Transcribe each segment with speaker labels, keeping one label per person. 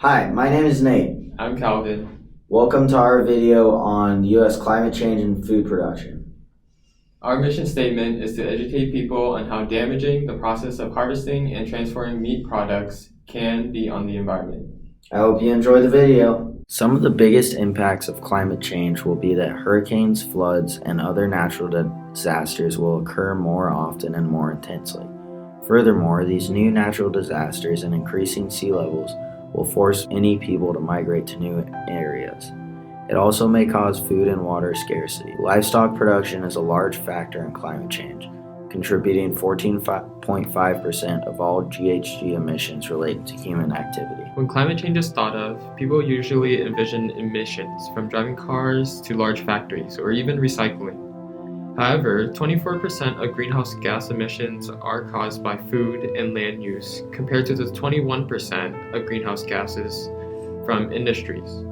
Speaker 1: Hi, my name is Nate.
Speaker 2: I'm Calvin.
Speaker 1: Welcome to our video on U.S. climate change and food production.
Speaker 2: Our mission statement is to educate people on how damaging the process of harvesting and transforming meat products can be on the environment.
Speaker 1: I hope you enjoy the video. Some of the biggest impacts of climate change will be that hurricanes, floods, and other natural disasters will occur more often and more intensely. Furthermore, these new natural disasters and increasing sea levels will force many people to migrate to new areas. It also may cause food and water scarcity. Livestock production is a large factor in climate change, contributing 14.5% of all GHG emissions related to human activity.
Speaker 2: When climate change is thought of, people usually envision emissions from driving cars to large factories or even recycling. However, 24% of greenhouse gas emissions are caused by food and land use, compared to the 21% of greenhouse gases from industries,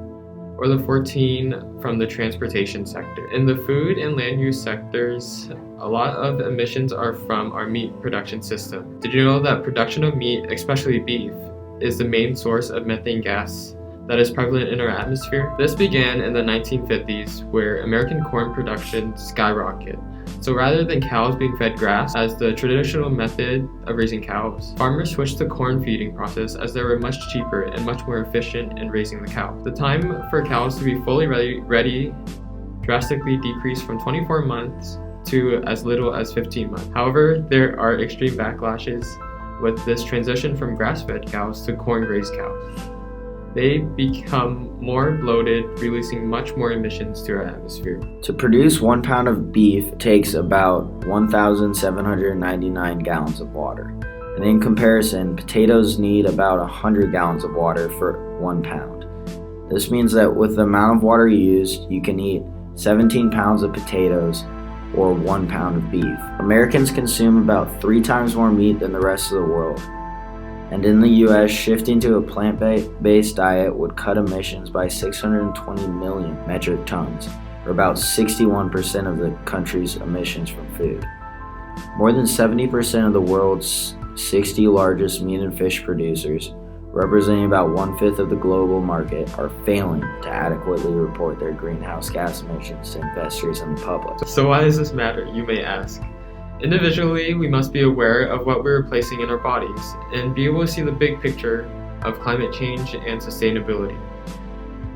Speaker 2: or the 14% from the transportation sector. In the food and land use sectors, a lot of emissions are from our meat production system. Did you know that production of meat, especially beef, is the main source of methane gas that is prevalent in our atmosphere? This began in the 1950s, where American corn production skyrocketed. So rather than cows being fed grass as the traditional method of raising cows, farmers switched to corn feeding process as they were much cheaper and much more efficient in raising the cow. The time for cows to be fully ready drastically decreased from 24 months to as little as 15 months. However, there are extreme backlashes with this transition from grass-fed cows to corn-raised cows. They become more bloated, releasing much more emissions to our atmosphere.
Speaker 1: To produce 1 pound of beef takes about 1,799 gallons of water. And in comparison, potatoes need about 100 gallons of water for 1 pound. This means that with the amount of water used, you can eat 17 pounds of potatoes or 1 pound of beef. Americans consume about 3 times more meat than the rest of the world. And in the U.S., shifting to a plant-based diet would cut emissions by 620 million metric tons, or about 61% of the country's emissions from food. More than 70% of the world's 60 largest meat and fish producers, representing about 1/5 of the global market, are failing to adequately report their greenhouse gas emissions to investors and the public.
Speaker 2: So why does this matter, you may ask? Individually, we must be aware of what we're placing in our bodies and be able to see the big picture of climate change and sustainability.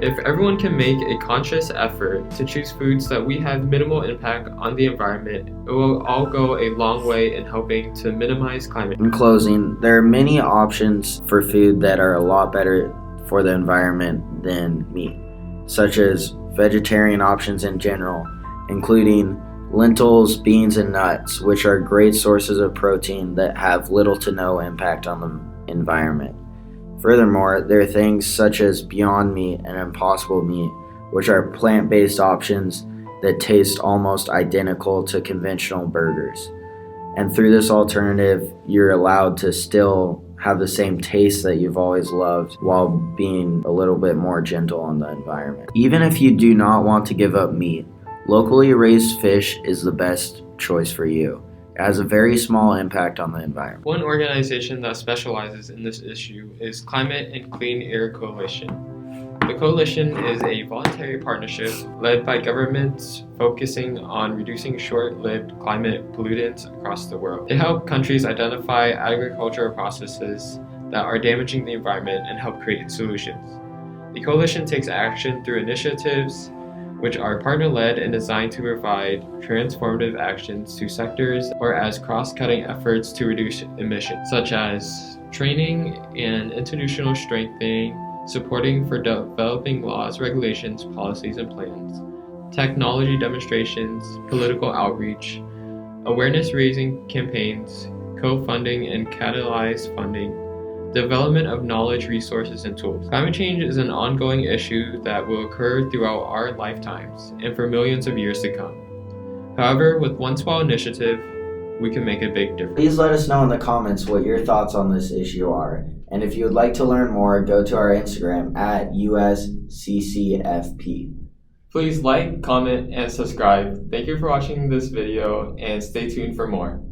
Speaker 2: If everyone can make a conscious effort to choose foods that we have minimal impact on the environment, it will all go a long way in helping to minimize climate change.
Speaker 1: In closing, there are many options for food that are a lot better for the environment than meat, such as vegetarian options in general, including lentils, beans, and nuts, which are great sources of protein that have little to no impact on the environment. Furthermore, there are things such as Beyond Meat and Impossible Meat, which are plant-based options that taste almost identical to conventional burgers. And through this alternative, you're allowed to still have the same taste that you've always loved while being a little bit more gentle on the environment. Even if you do not want to give up meat, locally raised fish is the best choice for you. It has a very small impact on the environment.
Speaker 2: One organization that specializes in this issue is Climate and Clean Air Coalition. The coalition is a voluntary partnership led by governments focusing on reducing short-lived climate pollutants across the world. They help countries identify agricultural processes that are damaging the environment and help create solutions. The coalition takes action through initiatives which are partner-led and designed to provide transformative actions to sectors or as cross-cutting efforts to reduce emissions, such as training and institutional strengthening, supporting for developing laws, regulations, policies, and plans, technology demonstrations, political outreach, awareness-raising campaigns, co-funding and catalyzed funding, development of knowledge, resources, and tools. Climate change is an ongoing issue that will occur throughout our lifetimes and for millions of years to come. However, with one small initiative, we can make a big difference.
Speaker 1: Please let us know in the comments what your thoughts on this issue are. And if you would like to learn more, go to our Instagram at USCCFP.
Speaker 2: Please like, comment, and subscribe. Thank you for watching this video and stay tuned for more.